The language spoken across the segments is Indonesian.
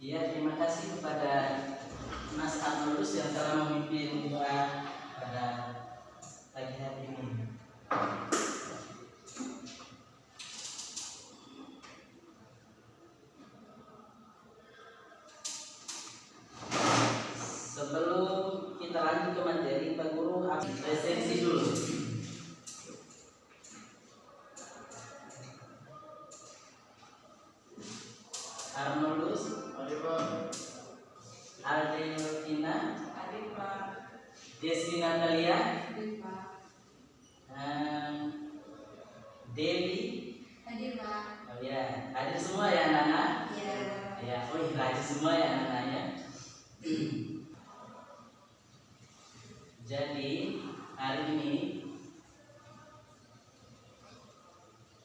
Iya, terima kasih kepada Mas Arnoldus yang telah memimpin doa pada pagi hari ini. Sebelum kita lanjut ke materi, Pak Guru resensi dulu. Arnoldus, Aldeina, Desi Natalia, Dewi, oh ya, hadir semua ya anak-anak? Ya, oh iya, hadir semua ya anak-anaknya. Jadi hari ini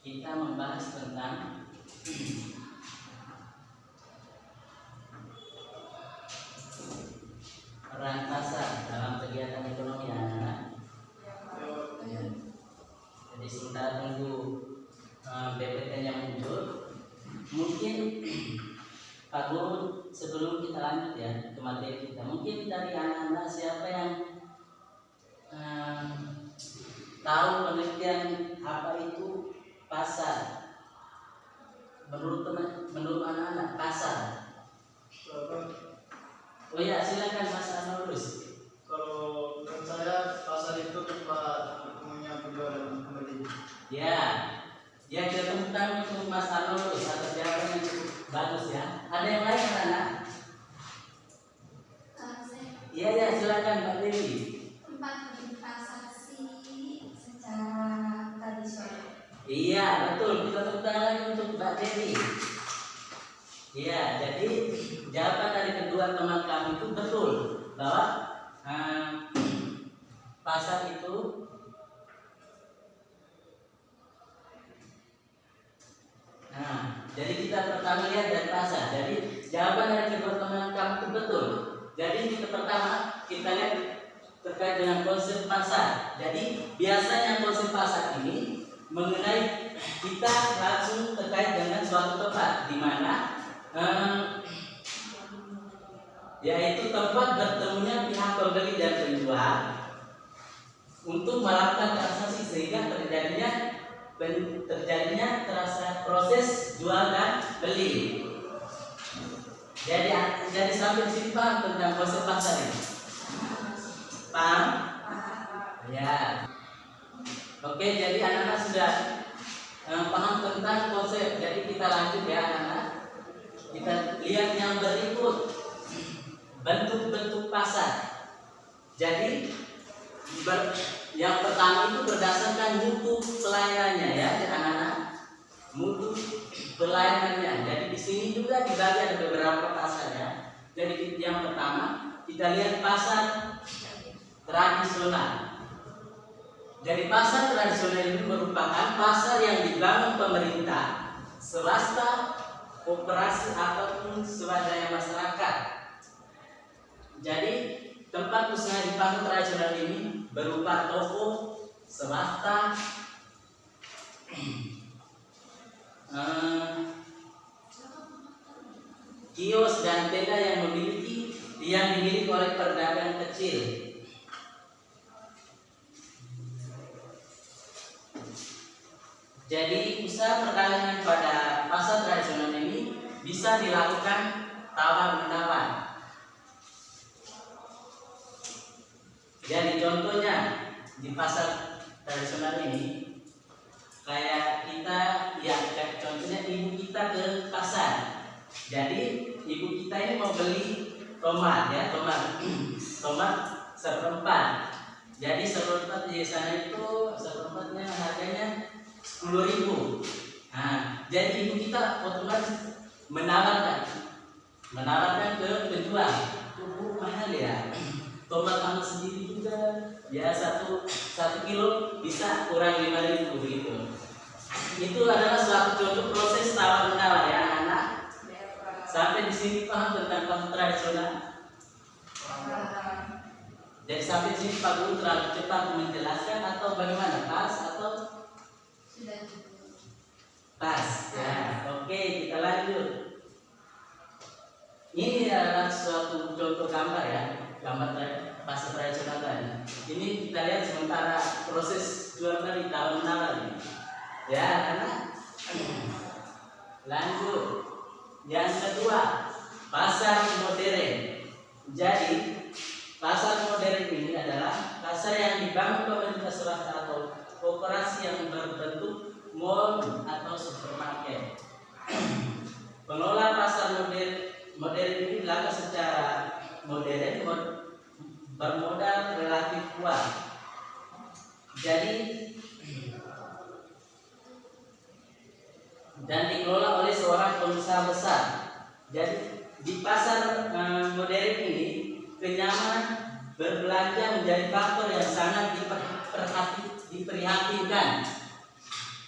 kita membahas tentang peran pasar dalam kegiatan ekonomi anak-anak. Jadi sebentar tunggu BPT-nya muncul. Mungkin Pak Guru sebelum kita lanjut ya ke materi kita, mungkin dari anak-anak siapa yang tahu penelitian apa itu pasar? Menurut anak-anak pasar. Oh ya, silakan Mas Arnoldus. Kalau menurut saya pasar itu tempat bertemunya penjual dan pembeli. Ya, ya kita tepuk tangan untuk Mas Arnoldus atas jawaban yang cukup bagus ya. Ada yang lain anak? Iya ya, silakan Mbak Dewi. Tempat berinvestasi secara tradisional. Iya betul, kita tepuk tangan lagi untuk Mbak Dewi. Iya, jadi jawaban dari kedua teman kami itu betul bahwa pasar itu jadi kita pertama lihat dari pasar. Jadi jawaban dari kedua teman kami itu betul. Jadi kita pertama kita lihat terkait dengan konsep pasar. Jadi biasanya konsep pasar ini mengenai kita langsung terkait dengan suatu tempat di mana yaitu tempat bertemunya pihak pembeli dan penjual untuk melakukan transaksi sehingga terjadinya proses jual dan beli. Jadi sampai di sini paham tentang konsep pasar ini? Paham? Ya. Oke, jadi anak-anak sudah paham tentang konsep. Jadi kita lanjut ya anak-anak. Kita lihat yang berikut, bentuk-bentuk pasar. Jadi yang pertama itu berdasarkan mutu pelayanannya ya anak-anak. Mutu pelayanannya. Jadi di sini juga dibagi ada beberapa pasar ya. Jadi yang pertama kita lihat pasar tradisional. Jadi pasar tradisional ini merupakan pasar yang dibangun pemerintah, swasta, koperasi ataupun swadaya masyarakat. Jadi tempat usaha di pasar tradisional ini berupa toko, swasta, kios dan tenda yang dimiliki oleh pedagang kecil. Jadi usaha perdagangan pada pasar tradisional ini bisa dilakukan tawar-menawar. Jadi contohnya di pasar tradisional ini kayak kita ya contohnya ibu kita ke pasar. Jadi ibu kita ini mau beli tomat ya, tomat seperempat. Jadi seperempat di sana itu seperempatnya harganya 10.000. Nah, jadi ibu kita otomatis menawarkan ke penjual, "Bu, mahal ya. Tomat kamu sendiri juga ya 1 kilo bisa kurang 5.000 begitu." Itu adalah suatu contoh proses tawar menawar ya anak-anak. Sampai di sini paham tentang pasar tradisional? Jadi sampai di sini Pak Guru terlalu cepat menjelaskan atau bagaimana? Pas atau Sudah. pas? Ya, oke kita lanjut. adalah suatu contoh gambar ya, gambar pasar tradisional tadi. Ini kita lihat sementara proses jual beli tawar menawar ini. Ya, karena lanjut. Yang kedua, pasar modern. Jadi, pasar modern ini adalah pasar yang dibangun pemerintah swasta atau koperasi yang berbentuk mall atau supermarket. Pengelola pasar modern ini dilakukan secara modern bermodal relatif kuat. Jadi dan dikelola oleh seorang pengusaha besar. Jadi di pasar modern ini kenyamanan berbelanja menjadi faktor yang sangat diprihatinkan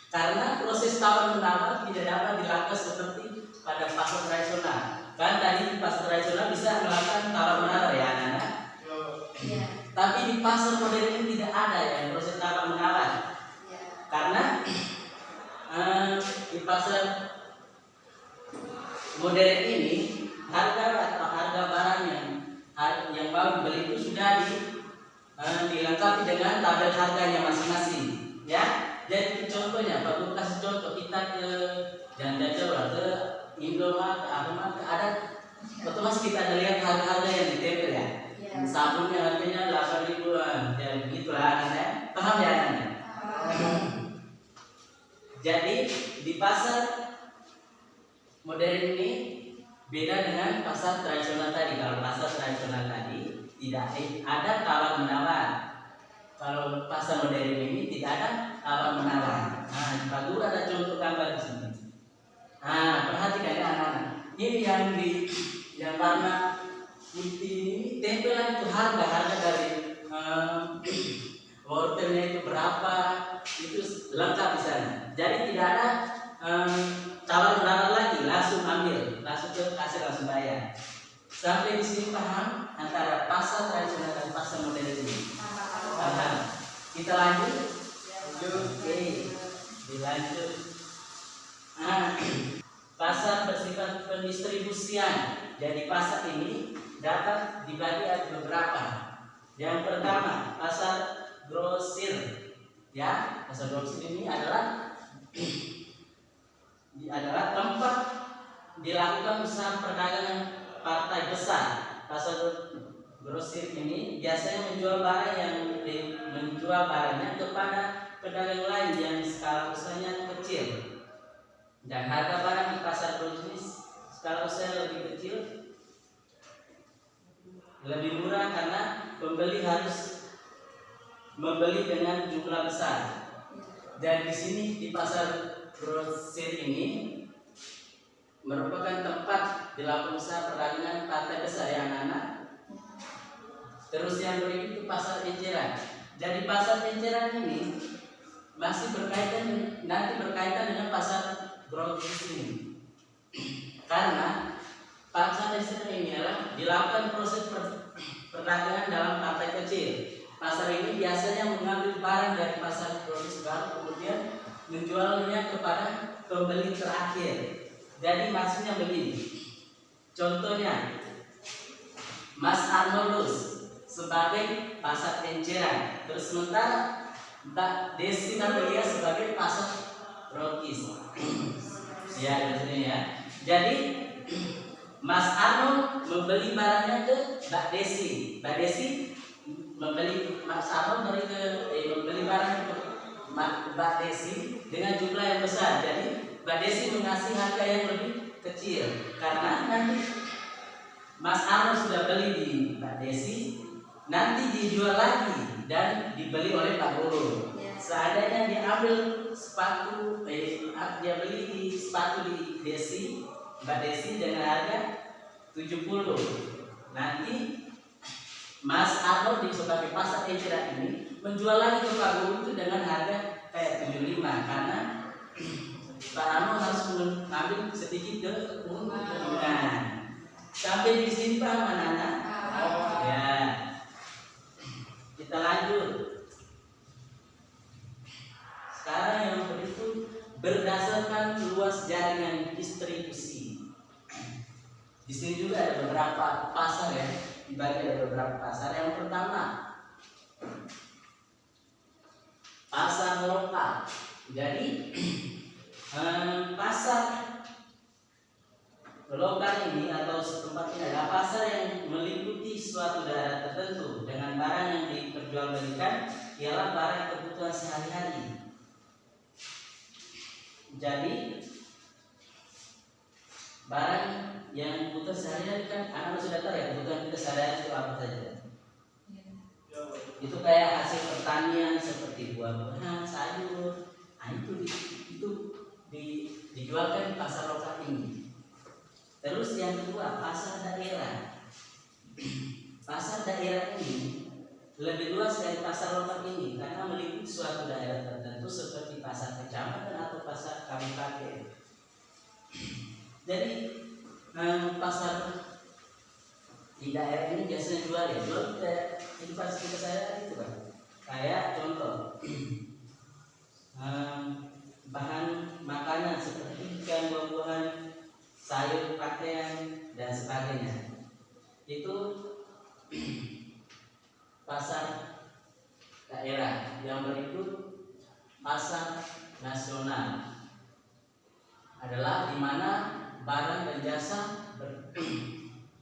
karena proses tawar menawar tidak dapat dilakukan seperti pada pasar tradisional. Kan tadi di pasar tradisional bisa melakukan tawar menawar ya anak-anak. Iya. Tapi di pasar modern ini tidak ada ya proses tawar menawar. Iya. Karena di pasar modern ini harga atau harga barang yang baru dibeli itu sudah dilengkapi dengan tabel harganya masing-masing ya. Jadi contohnya Pak Guru kasih contoh, kita ke Janda Jawa, ke Indomaret, ke Alfamart, ke ada otomatis kita ada lihat harga-harga yang ditempel ya. Iya. Sabunnya harganya 8 ribuan ya, begitulah ya. Paham ya Anda? Jadi di pasar modern ini beda dengan pasar tradisional tadi. Kalau pasar tradisional tadi tidak ada tawar menawar. Kalau pasar modern ini tidak ada tawar menawar. Nah, Pak Guru ada contoh gambar di sini. Nah, perhatikan ya anak-anak. Ini yang warna putih ini tempelan itu harga dari wortelnya itu berapa, itu lengkap di sana. Jadi tidak ada tawar menawar lagi, langsung ambil, langsung ke kasir, langsung bayar. Sampai di sini paham antara pasar tradisional dan pasar modern ini? Paham. Kita lanjut. Oke, dilanjut. Pasar bersifat pendistribusian. Jadi pasar ini dapat dibagi ada beberapa. Yang pertama, pasar grosir. Ya, pasar grosir ini adalah tempat dilakukan usaha perdagangan partai besar. Pasar grosir ini biasanya menjual barangnya kepada pedagang lain yang skala usahanya kecil. Dan harga barang di pasar grosir skala usaha lebih kecil, lebih murah karena pembeli harus membeli dengan jumlah besar. Dan di sini di pasar grosir ini merupakan tempat dilakukan usaha perdagangan partai besar ya anak-anak. Terus yang berikut itu pasar eceran. Jadi pasar eceran ini masih berkaitan dengan pasar grosir ini. Karena pasar eceran ini adalah dilakukan proses perdagangan dalam partai kecil. Pasar ini biasanya mengambil barang dari pasar grosir kemudian menjualnya kepada pembeli terakhir. Jadi maksudnya begini. Contohnya Mas Arnoldus sebagai pasar eceran, terus sementara Mbak Desi Natalia sebagai pasar Rokis. Ya, di sini ya. Jadi Mas Arnold membeli barangnya ke Mbak Desi. Mbak Desi membeli Mas Arnold membeli barang ke Mbak Desi dengan jumlah yang besar. Jadi Mbak Desi mengasih harga yang lebih kecil karena nanti Mas Arnold sudah beli di Mbak Desi, nanti dijual lagi dan dibeli oleh Pak Guru. Seandainya dia ambil sepatu, dia beli di sepatu di Desi, Mbak Desi dengan harga 70. Nanti Mas Arnold di sebagai pasar eceran ini menjual lagi ke Pak Guru itu dengan harga kayak 75 karena Pak Arnold harus mengambil sedikit keuntungan. Sampai di sini paham anak-anak? Ya. Kita lanjut. Sekarang yang berikut berdasarkan luas jaringan distribusi. Di sini juga ada beberapa pasar ya, dibagi ada beberapa pasar. Yang pertama, pasar lokal. Jadi pasar lokal ini atau setempat ini adalah pasar yang meliputi suatu daerah tertentu dengan barang yang diperjualbelikan ialah barang kebutuhan sehari-hari. Jadi barang yang kebutuhan sehari-hari kan anak sudah tahu ya, kebutuhan kita sehari-hari itu apa saja. Itu kayak hasil pertanian seperti buah-buahan, sayur. Nah, itu dijualkan di pasar lokal ini. Terus yang kedua, pasar daerah. Pasar daerah ini lebih luas dari pasar lokal ini karena meliputi suatu daerah tertentu seperti pasar kecamatan atau pasar kabupaten. Jadi pasar di daerah ini biasanya jual di pasar kita saya itu kan. Kayak contoh bahan makanan seperti ikan, buah-buahan, sayur, pakaian dan sebagainya. Itu pasar daerah. Yang berikut pasar nasional adalah di mana barang dan jasa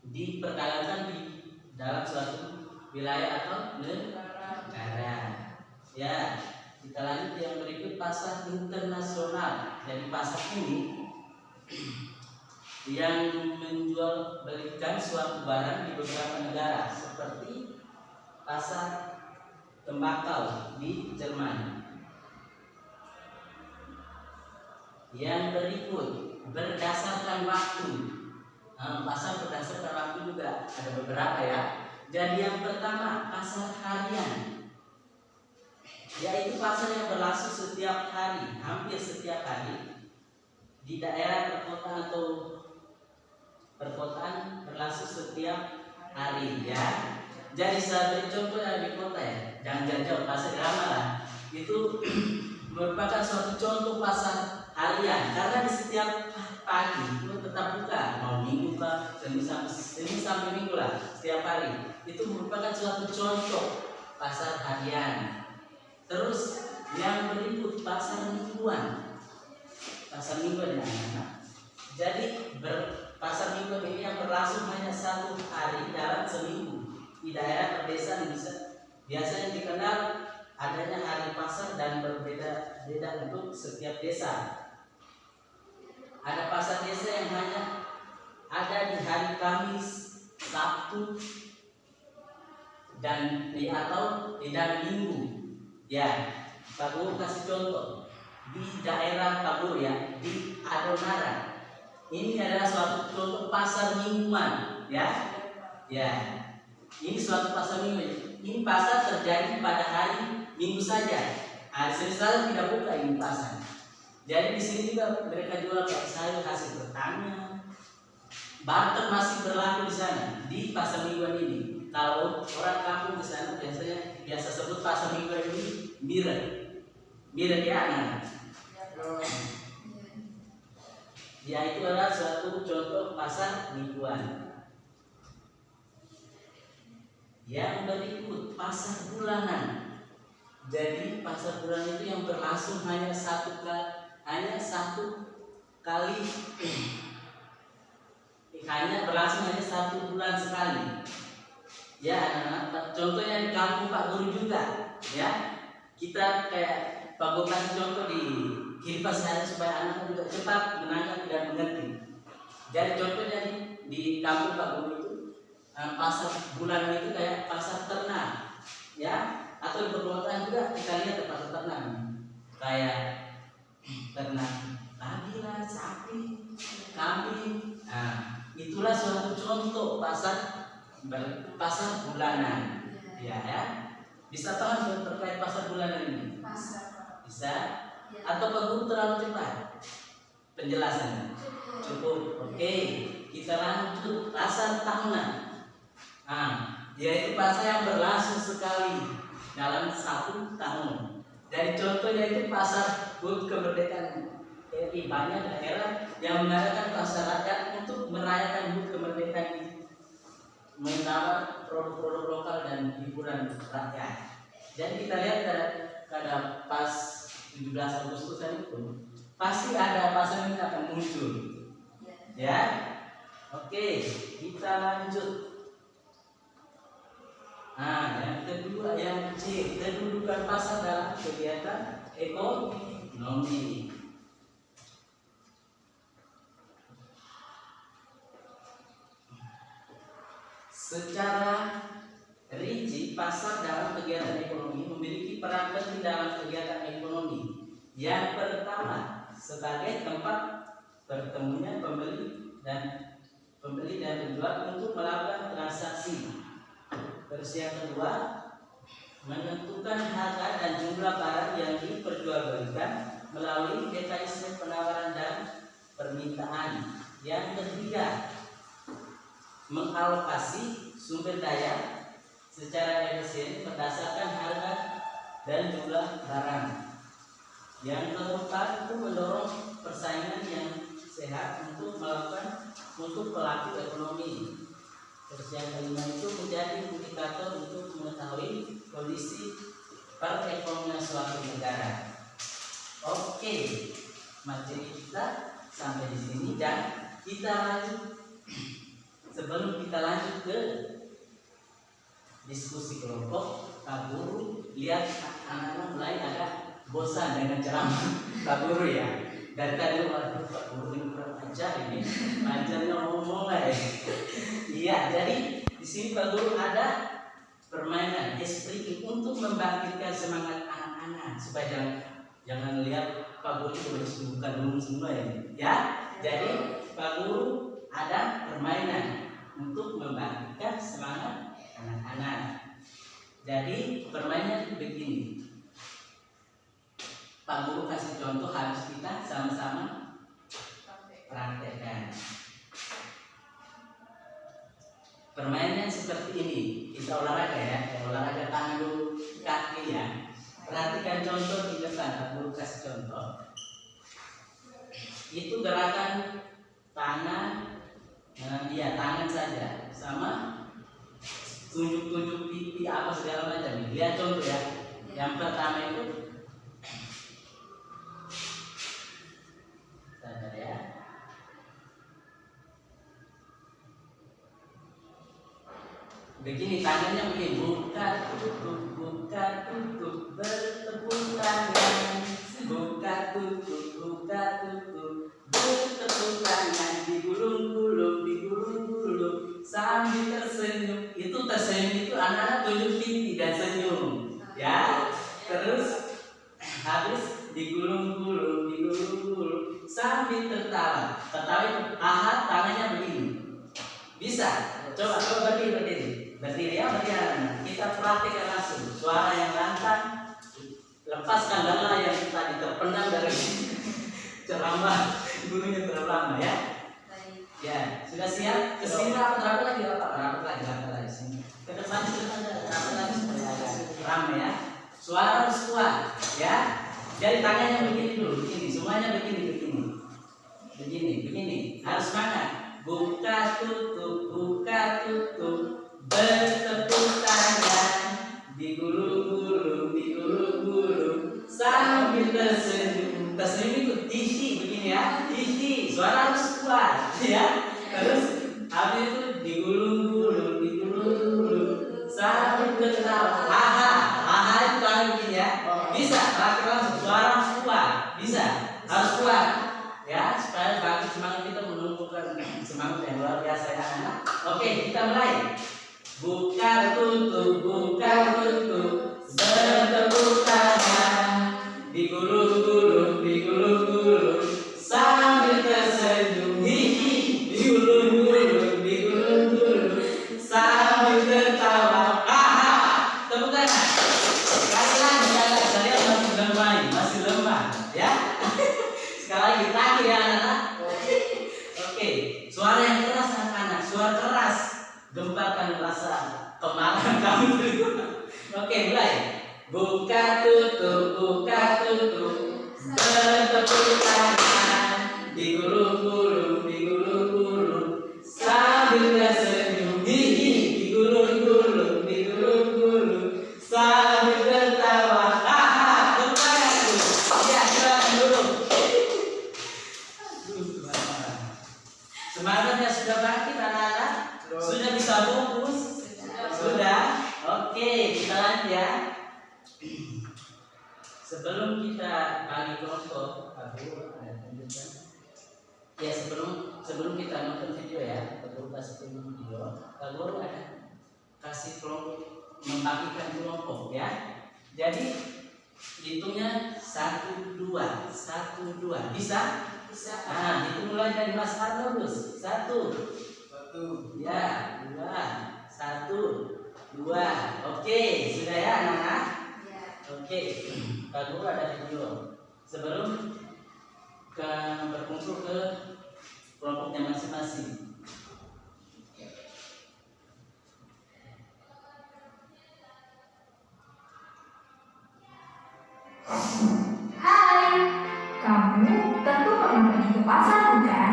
diperdagangkan di dalam suatu wilayah atau negara. Ya, kita lanjut yang berikut pasar internasional. Jadi pasar ini yang menjual belikan suatu barang di beberapa negara seperti pasar tembakau di Jerman. Yang berikut berdasarkan waktu. Pasar berdasarkan waktu juga ada beberapa ya. Jadi yang pertama pasar harian, yaitu pasar yang berlangsung setiap hari, hampir setiap hari di daerah perkotaan atau perkotaan berlangsung setiap hari ya. Jadi saya beri contoh yang di kota ya, jangan jauh pasar Ramalan itu merupakan suatu contoh pasar harian karena di setiap pagi itu tetap buka, mau minggu lah, Senin sampai Minggu lah, setiap hari itu merupakan suatu contoh pasar harian. Terus yang berikut pasar mingguan. Pasar mingguan ya anak-anak. Jadi pasar mingguan ini yang berlangsung hanya satu hari dalam seminggu di daerah pedesaan biasanya dikenal adanya hari pasar dan berbeda-beda untuk setiap desa. Ada pasar desa yang hanya ada di hari Kamis, Sabtu, dan atau di hari Minggu. Ya, Pak Guru kasih contoh di daerah Pak Guru ya, di Adonara. Ini adalah suatu contoh pasar mingguan, ya. Ya, ini suatu pasar mingguan. Ini pasar terjadi pada hari Minggu saja. Hari Senin saja tidak buka ini pasar. Jadi di sini juga mereka jual sayur hasil pertanian. Barter masih berlaku di sana di pasar mingguan ini. Kalau orang kampung di sana biasa sebut pasar mingguan ini miren ya anak. Ya itu adalah suatu contoh pasar mingguan. Yang berikut pasar bulanan. Jadi pasar bulanan itu yang berlangsung hanya satu kali, hanya berlangsung hanya 1 bulan sekali. Ya anak-anak, contohnya di kampung Pak Guru juga. Ya, kita kayak Pak Guru kasih contoh di kehidupan sehari supaya anak juga cepat menangkap dan mengerti. Jadi contohnya di kampung Pak Guru itu pasar bulanan itu kayak pasar ternak, ya. Atau di perkotaan juga kita lihat pasar ternak, kayak ternak babi lah, sapi, kambing. Nah, itulah suatu contoh pasar bulanan. Ya. Bisa paham terkait pasar bulanan ini? Bisa? Atau Pak Guru terlalu cepat penjelasannya? Cukup. Oke, kita lanjut pasar tahunan. Yaitu pasar yang berlangsung sekali dalam 1 tahun. Dari contohnya itu pasar HUT kemerdekaan RI. Banyak daerah yang mengadakan pasar rakyat untuk merayakan HUT kemerdekaan menawar produk-produk lokal dan hiburan rakyat. Jadi kita lihat pada pas 17 Agustusan itu pasti ada pasar ini akan muncul. Ya. Oke, kita lanjut. Nah, yang kedua, yang C, kedudukan pasar dalam kegiatan ekonomi. Secara rinci, pasar dalam kegiatan ekonomi memiliki peran penting dalam kegiatan ekonomi. Yang pertama, sebagai tempat bertemunya pembeli dan penjual untuk melakukan transaksi. Terus yang kedua, menentukan harga dan jumlah barang yang diperjualbelikan melalui mekanisme penawaran dan permintaan. Yang ketiga, mengalokasi sumber daya secara efisien berdasarkan harga dan jumlah barang. Yang keempat, itu mendorong persaingan yang sehat untuk pelaku ekonomi. Terus yang kelima itu menjadi indikator untuk mengetahui kondisi perekonomian suatu negara. Oke, materi kita sampai di sini dan kita lanjut. Sebelum kita lanjut ke diskusi kelompok, Pak Guru lihat anak-anak mulai agak bosan dengan ceramah Pak Guru ya. Dari tadi waduh Pak Guru ini kurang ajar ini, ajarnya mulai. Iya, jadi di sini Pak Guru ada permainan espriki untuk membangkitkan semangat anak-anak supaya jangan lihat Pak Guru itu bukan dulu semua ya. Jadi Pak Guru ada permainan untuk membangkitkan semangat anak-anak. Jadi permainan begini. Pak Guru kasih contoh, harus kita sama-sama praktekkan. Permainan seperti ini, kita olahraga ya, olahraga tangan kaki ya. Perhatikan contoh di depan, Pak Guru kasih contoh. Itu gerakan tangan. Iya, tangan saja sama tunjuk-tunjuk pipi apa segala macam. Lihat contoh ya. Yang pertama itu sabar ya. Begini tangannya begini, buka tutup bertepuk tangan, buka tutup bertepuk tangan, digulung-gulung sambil tersenyum. Itu tersenyum itu anak-anak tunjuk pipi dan senyum ya. Terus habis digulung-gulung sambil tertawa. Tertawa itu tangannya begini. Bisa? Coba berdiri ya, berdiri. Kita praktikkan langsung. Suara yang lantang, lepaskan lelah yang tadi terpendam dari ceramah gurunya terlalu lama ya. Ya, sudah siap? Kesini rapat lagi. Sini. Ke depan ada rapat lagi supaya agak ramai ya. Suara harus kuat ya. Jadi tangannya begini dulu, begini. Semuanya begini. Harus semangat. Buka tutup bertepuk tangan, digulung-gulung sambil tersenyum. Tersenyum itu tinggi begini ya, tinggi. Suara harus kuat ya. Terus habis itu digulung-gulung sambil tertawa. Aha itu tangan begini ya. Bisa, langsung suara harus kuat. Bisa, harus kuat ya, supaya bagi semangat kita menumbuhkan semangat yang luar biasa ya anak. Oke, kita mulai. Buka tutup bertepuk tangan, digulung-gulung sambil tersenyum. Digulung-gulung sambil tertawa. Tepuk tangan. Sekali lagi kalian masih lemah ya. Sekali lagi tadi ya anak-anak. Oke, suara yang keras anak-anak, suara keras. Gemparkan rasa kemarahan kamu. Oke, mulai. Buka tutup bertepuk tangan, digulung-gulung sambil tersenyum. bangkit anak-anak? Sudah bisa fokus? Sudah? Oke, kita lanjut ya. Sebelum kita bagi kelompok, ya sebelum kita nonton video ya, Guru kasih video, Guru ada kasih kelompok, membagikan kelompok ya. Jadi hitungnya 1, 2, 1, 2, bisa? Bisa. Nah, hitung mulai dari Mas Arnolus. 1, ya, 2, 1, 2. Oke, sudah ya anak-anak? Ya. Oke, Pak Guru ada video. Sebelum berkumpul ke kelompoknya masing-masing. Hai, kamu tentu pernah pergi ke pasar bukan?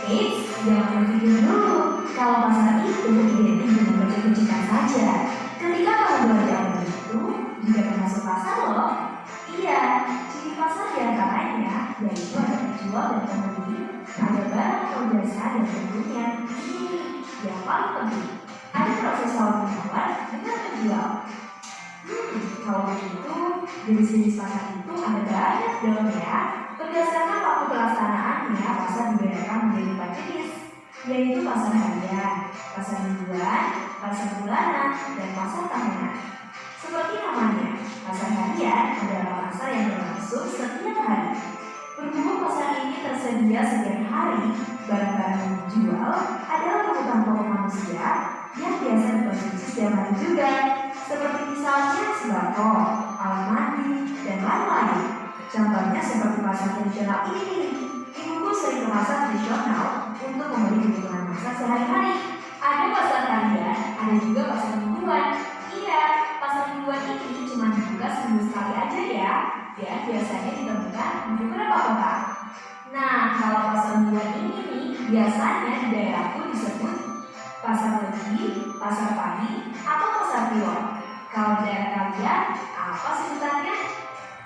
Eits, jangan berpikir dulu kalau pasar itu identik dengan baju-bajukan saja. Ketika kamu belanja online itu juga termasuk pasar loh. Iya, ciri pasar diantaranya yaitu ada penjual dan pembeli, ada barang atau jasa dan tentunya ini yang paling penting, ada proses tawar menawar dengan penjual. Kalau begitu, jenis-jenis pasar itu ada banyak dong ya. Berdasarkan waktu pelaksanaannya, pasar dibedakan menjadi 4 jenis, yaitu pasar harian, pasar mingguan, pasar bulanan, dan pasar tahunan. Seperti namanya, pasar harian adalah pasar yang berlangsung setiap hari. Berhubung pasar ini tersedia setiap hari, barang-barang yang dijual adalah kebutuhan pokok manusia yang biasa dikonsumsi setiap hari juga, seperti misalnya sembako, alat mandi, dan lain-lain. Contohnya seperti pasar tradisional ini. Ibuku sering ke pasar tradisional untuk membeli kebutuhan masak sehari-hari. Ada pasar harian, ada juga pasar mingguan. Iya, pasar mingguan ini cuma dibuka seminggu sekali aja ya, dan biasanya ditemukan di beberapa kota. Nah, kalau pasar mingguan ini nih, biasanya di daerahku disebut pasar legi, pasar pagi, atau pasar pion. Kalau di daerah kalian, apa sebutannya?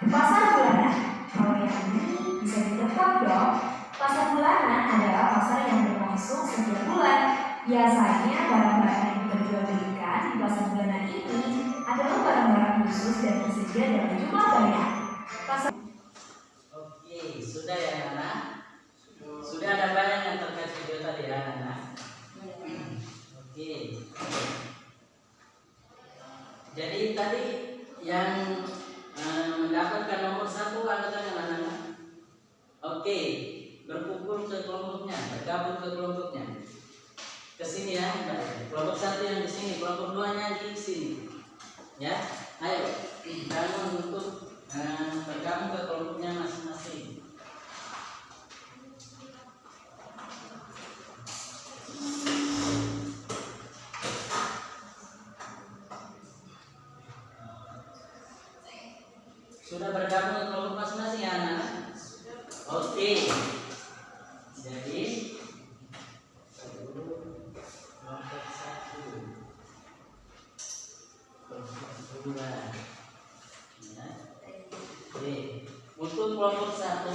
Pasar bulanan. Kalau yang ini bisa ditebak dong. Pasar bulanan adalah pasar yang berlangsung setiap bulan. Biasanya barang-barang yang diperjualbelikan di pasar bulanan ini adalah barang-barang khusus dan tersedia dalam jumlah banyak. Pasar Oke, sudah ya anak? Sudah ada banyak yang terkait video tadi ya anak? Oke. Jadi tadi yang mendapatkan nomor 1 angkat tangan anak-anak. Oke, berkumpul ke kelompoknya, bergabung ke kelompoknya. Ke sini ya, kelompok 1 yang di sini, kelompok 2-nya di sini. Ya, ayo bangun untuk bergabung ke kelompoknya masing-masing. Sudah bergabung ke kelompok masing-masing ya anak? Oke. Jadi kelompok 1, kelompok 2. Ya. Oke. Untuk kelompok 1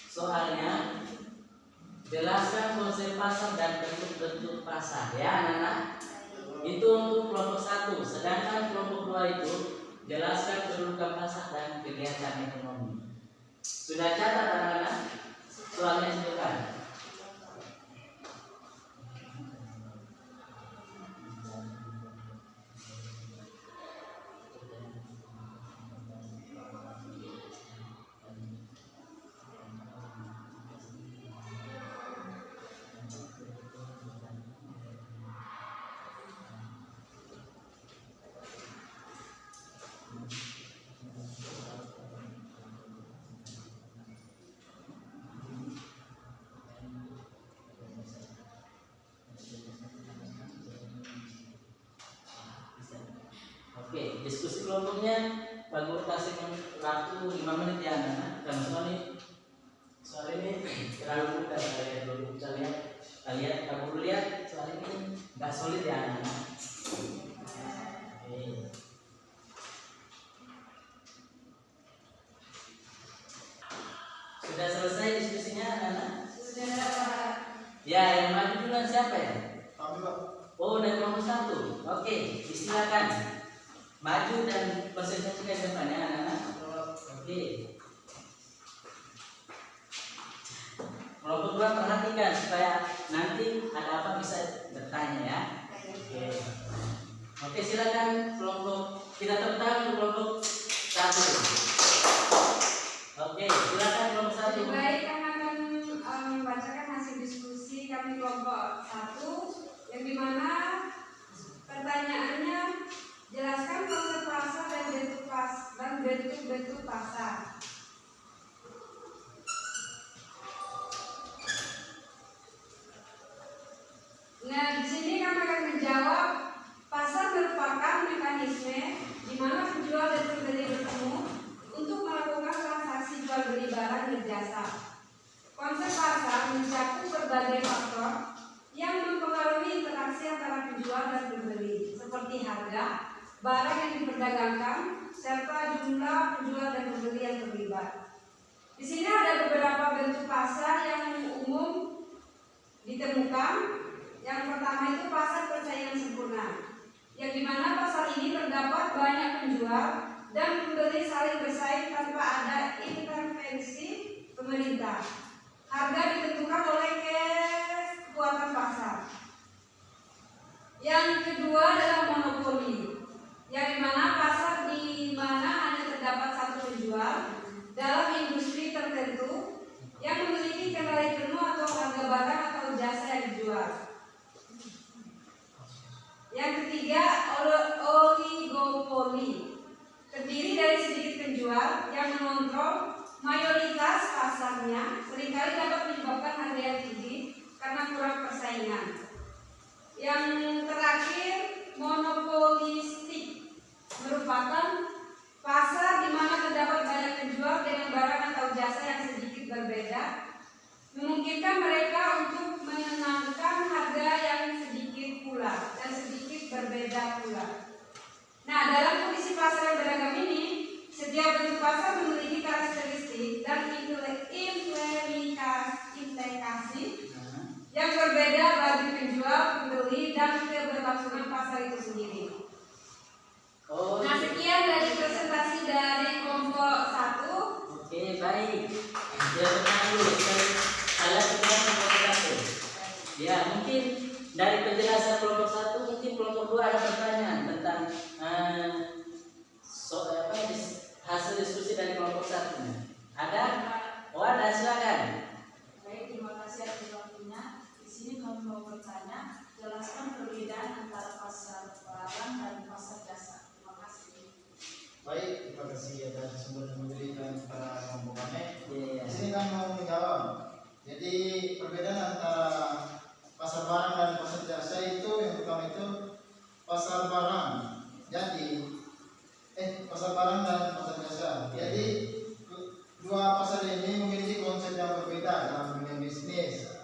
soalnya jelaskan konsep pasar dan bentuk-bentuk pasar ya anak-anak. Itu untuk kelompok 1. Sedangkan kelompok 2 itu jelaskan kedudukan pasar dan kegiatan ekonomi. Sudah catat anak-anak? Soalnya silakan. Oke, diskusi kelompoknya Pak Guru kasih waktu 5 menit ya anak-anak. Dan soal ini terlalu mudah kalian dulu. Kita lihat Pak Guru lihat soal ini nggak sulit ya anak-anak. Oke. Sudah selesai diskusinya anak-anak? Sudah. Ya, yang maju duluan siapa? Kami Pak. Oh, dari kelompok 1. Oke, disilakan maju dan presentasikan ke depan ya anak-anak. Oke. Kelompok 2 perhatikan supaya nanti ada apa bisa bertanya ya. Oke. Oke, silakan kelompok, kita tepuk tangan untuk kelompok 1. Oke, silakan kelompok 1. Lebih baik kami akan membacakan hasil diskusi kami kelompok 1 yang dimana pertanyaannya jelaskan konsep pasar dan bentuk pasar. Nah, di sini kami akan menjawab pasar merupakan mekanisme di mana penjual dan pembeli bertemu untuk melakukan transaksi jual beli barang dan jasa. Konsep pasar mencakup berbagai faktor yang mempengaruhi interaksi antara penjual dan pembeli, seperti harga, barang yang diperdagangkan, serta jumlah penjual dan pembeli yang terlibat. Di sini ada beberapa bentuk pasar yang umum ditemukan. Yang pertama itu pasar persaingan sempurna, yang dimana pasar ini terdapat banyak penjual dan pembeli saling bersaing tanpa ada intervensi pemerintah. Harga ditentukan oleh kekuatan pasar. Yang kedua adalah monopoli, yang dimana pasar di mana hanya terdapat satu penjual dalam industri tertentu yang memiliki kendali penuh atau harga barang atau jasa yang dijual. Yang ketiga, oligopoli, terdiri dari sedikit penjual yang mengontrol mayoritas pasarnya, seringkali dapat menyebabkan harga yang tinggi karena kurang persaingan. Yang terakhir, monopolistik, merupakan pasar di mana terdapat banyak penjual dengan barang atau jasa yang sedikit berbeda, memungkinkan mereka untuk menenangkan harga yang sedikit pula dan sedikit berbeda pula. Nah, dalam kondisi pasar yang beragam ini, setiap bentuk pasar memiliki karakteristik dan implikasi yang berbeda bagi penjual, pembeli, dan keberlangsungan pasar itu sendiri. Nah, sekian dari presentasi dari kelompok 1. Oke, baik. Ya, ya, mungkin dari penjelasan kelompok 1, mungkin kelompok 2 ada pertanyaan tentang hasil diskusi dari kelompok 1. Ada? Oh, ada, silakan. Baik, terima kasih atas waktunya. Di sini kami mau bertanya, jelaskan perbedaan antara pasar barang dan pasar jasa. Terima kasih. Baik, terima kasih atas kesempatan yang diberikan kepada kelompok kami. Iya. Di sini kami mau menjawab. Jadi perbedaan antara pasar barang dan pasar jasa itu yang pertama itu pasar barang. Pasar barang dan pasar jasa. Jadi dua pasar ini memiliki konsep yang berbeda dalam dunia bisnis.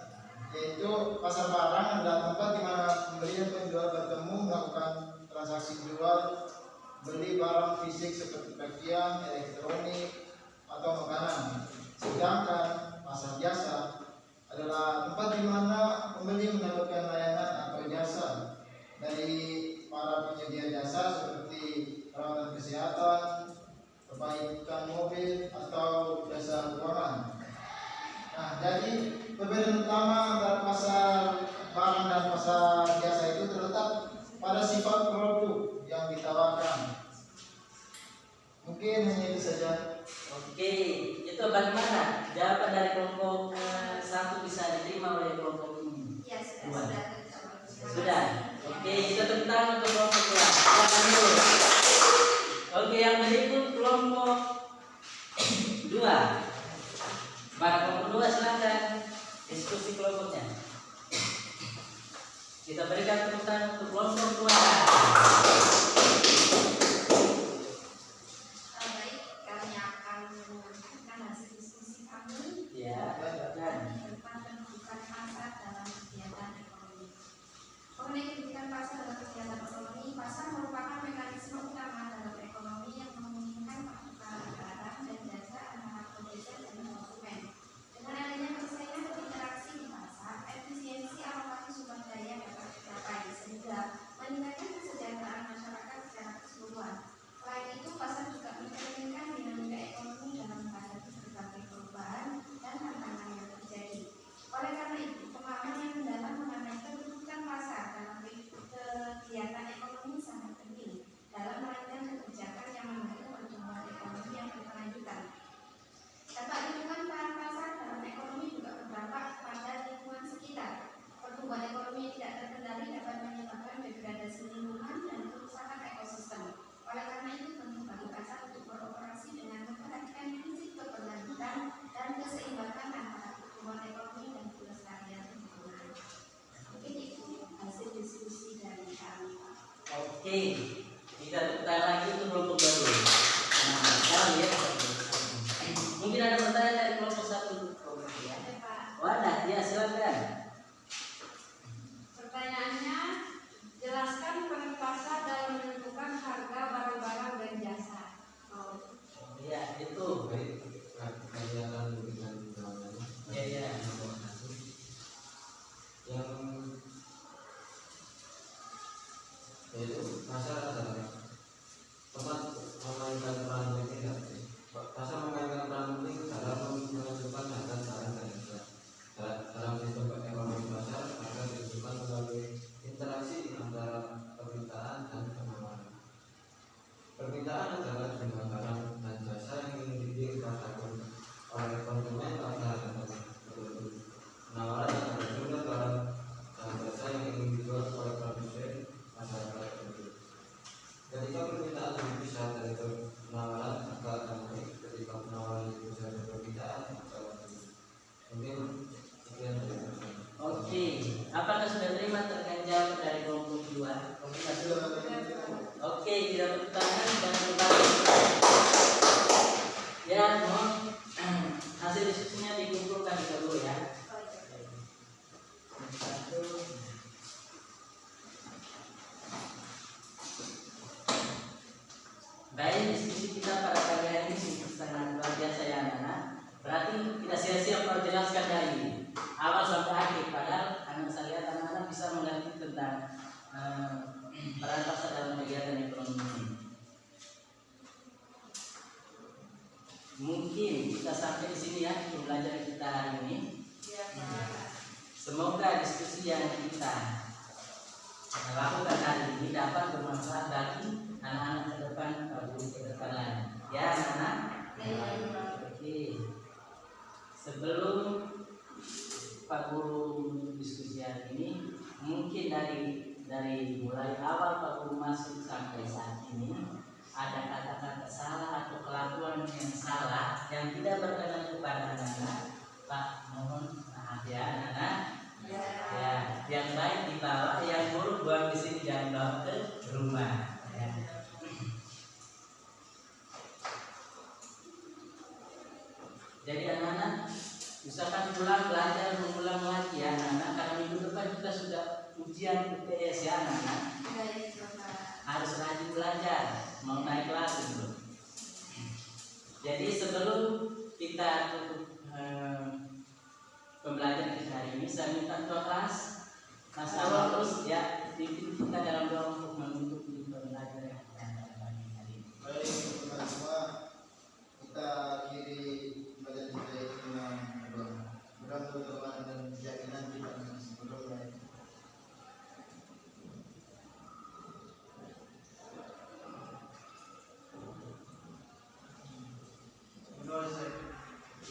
Yaitu pasar barang adalah tempat di mana pembeli dan penjual bertemu melakukan transaksi jual beli barang fisik seperti pakaian, elektronik, atau makanan. Sedangkan pasar jasa adalah tempat di mana pembeli mendapatkan layanan atau jasa dari para penyedia jasa seperti perawatan kesehatan, perbaikan mobil, atau jasa keuangan. Nah, jadi perbedaan utama antara pasar barang dan pasar jasa itu terletak pada sifat produk yang ditawarkan. Mungkin hanya itu saja. Oke, itu bagaimana jawaban dari kelompok 1 bisa diterima oleh kelompok ini? Ya, Dua. sudah. Sudah. Oke, kita tepuk tangan untuk kelompok 2. Silakan dulu. Oke, yang berikut kelompok 2. Para kelompok 2 silakan diskusi kelompoknya. Kita berikan tepuk tangan untuk kelompok 2. Baik, kami akan melanjutkan hasil diskusi kami Ya, dan tentang kedudukan pasar dalam kegiatan ekonomi. Mengenai kedudukan pasar dalam kegiatan ekonomi, pasar merupakan mekanisme utama dalam ekonomi yang memungkinkan pertukaran barang dan jasa antara produsen dan konsumen. Dengan adanya persaingan dan interaksi di pasar, efisiensi alokasi sumber daya dapat Oke, kita tepuk lagi untuk kelompok baru. Nah, sekarang ya. Mungkin ada pertanyaan dari kelompok satu. Ya. Ada Pak. Wadah, ya silakan. Pertanyaannya, jelaskan peran pasar dalam menentukan harga barang-barang dan jasa. Ya, itu. Ya, ya. Yaitu pasar adalah tempat memainkan peran penting. Pasar memainkan peran penting dalam menentukan harga barang dan jasa. Dalam sistem ekonomi pasar, harga ditentukan melalui interaksi antara permintaan dan penawaran. Permintaan adalah jumlah barang dan jasa yang ingin dipasarkan oleh konsumen pada harga tertentu. Penawaran adalah jumlah barang dan jasa yang ingin dijual oleh produsen pada harga tertentu. Ketika permintaan lebih besar dari penawaran, maka akan naik. Ketika penawaran lebih besar dari permintaan, maka akan turun. Mungkin sekian dari saya. Oke, apakah sudah terima terkait jawab dari kelompok 2? Oke, tidak bertanya dan berbagi. Ya, mohon hasil diskusinya dikumpulkan dulu ya. Satu. Baik, diskusi kita pada pagi hari ini sangat luar biasa ya anak-anak. Berarti kita siap-siap perjelaskan dari ini awal sampai akhir. Padahal anak saya lihat anak-anak bisa mengerti tentang peran pasar dalam kegiatan ekonomi ini. Mungkin kita sampai di sini ya pembelajaran kita hari ini. Semoga diskusi yang kita lakukan hari ini dapat bermanfaat bagi anak-anak ke depan, guru ke depan lagi. Ya anak-anak. Oke. Sebelum Pak Guru diskusi hari ini, mungkin dari mulai awal Pak Guru masuk sampai saat ini ada kata-kata salah atau kelakuan yang salah yang tidak berkenan kepada anak-anak. Pak mohon maaf ya anak-anak. Ya, yang baik dibawa, yang buruk buang di sini, jangan bawa ke rumah. Ya. Jadi anak-anak usahakan pulang belajar mengulang lagi ya anak-anak, karena minggu depan kita sudah ujian UTS ya anak-anak. Harus rajin belajar, mau naik kelas dulu. Jadi sebelum kita tutup pembelajaran kita hari ini, saya minta ketua kelas Mas Awalus ya pimpin kita dalam doa untuk menutup pembelajaran yang kita hari ini. Baik teman-teman semua, kita akhiri pembelajaran kita ini dengan berdoa. Mudah-mudahan dan keyakinan kita masih berdoa.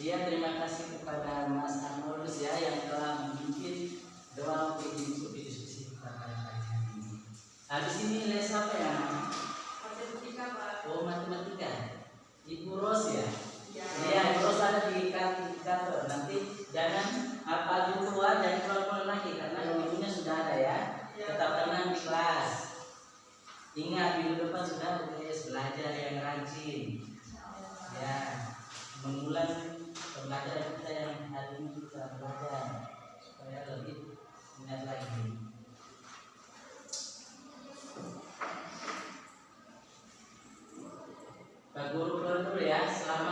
Iya, terima kasih kepada Mas Anulus ya yang telah memimpin doa untuk diskusi kita pada hari ini. Habis ini les apa ya? Matematika Pak. Oh, matematika. Ibu Ros ya? Ya. Iya, Ibu Ros ada di kantor. Nanti jangan apa dulu keluar, jangan keluar lagi karena ibunya sudah ada ya. Tetap tenang di kelas. Ingat minggu depan sudah belajar yang rajin. Ya, mengulang pembelajaran kita yang hari ini kita belajar supaya lebih ingat lagi. Pak Guru keluar dulu ya. Selamat